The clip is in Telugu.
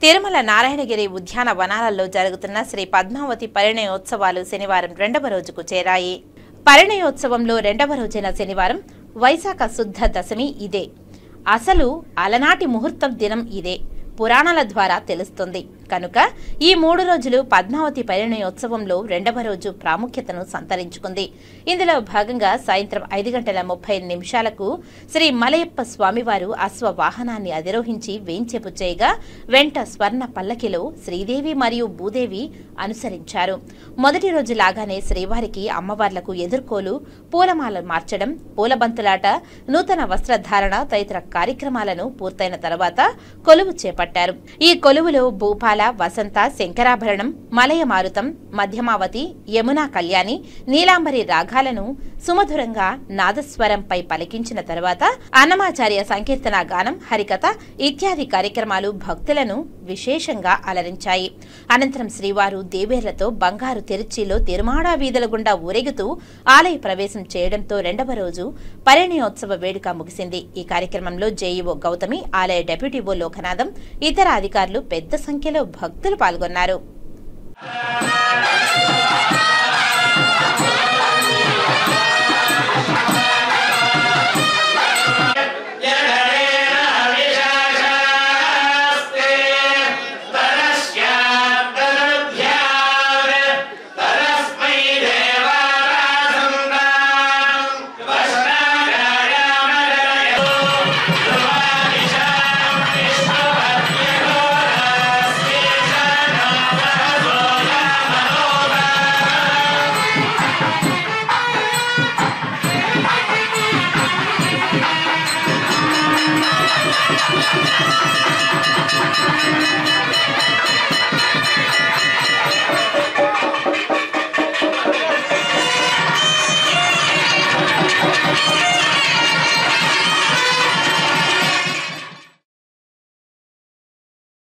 తిరుమల నారాయణగిరి ఉద్యాన వనాలలో జరుగుతున్న శ్రీ పద్మావతి పరిణయోత్సవాలు శనివారం 2వ రోజుకు చేరాయి. పరిణయోత్సవంలో 2వ రోజైన శనివారం వైశాఖ శుద్ధ దశమి ఇదే. అసలు అలనాటి ముహూర్తం దినం ఇదే పురాణాల ద్వారా తెలుస్తుంది కనుక ఈ 3 రోజులు పద్మావతి పరిణయోత్సవంలో 2వ రోజు ప్రాముఖ్యతను సంతరించుకుంది. ఇందులో భాగంగా సాయంత్రం 5:35 శ్రీ మలయప్ప స్వామివారు అశ్వ వాహనాన్ని అధిరోహించి వేంచేపు చేయగా వెంట స్వర్ణ పల్లకిలో శ్రీదేవి మరియు భూదేవి అనుసరించారు. మొదటి రోజు లాగానే శ్రీవారికి అమ్మవార్లకు ఎదుర్కోలు, పూలమాల మార్చడం, పూలబంతులాట, నూతన వస్త్రధారణ తదితర కార్యక్రమాలను పూర్తయిన తర్వాత కొలువు చేపట్టారు. ఈ కొలువులో భూపాల, వసంత, శంకరాభరణం, మలయ మారుతం, మధ్యమావతి, యమునా కళ్యాణి, నీలాంబరి రాగాలను సుమధురంగా నాదస్వరంపై పలికించిన తర్వాత అన్నమాచార్య సంకీర్తన గానం, హరికథ ఇత్యాది కార్యక్రమాలు భక్తులను విశేషంగా అలరించాయి. అనంతరం శ్రీవారు దేవేర్లతో బంగారు తిరుచిలో తిరుమాడా వీధుల గుండా ఊరేగుతూ ఆలయ ప్రవేశం చేయడంతో 2వ రోజు పరిణయోత్సవ వేడుక ముగిసింది. ఈ కార్యక్రమంలో జేఈఓ గౌతమి, ఆలయ డెప్యూటీఓ లోకనాథం, ఇతర అధికారులు పెద్ద సంఖ్యలో భక్తులు పాల్గొన్నారు.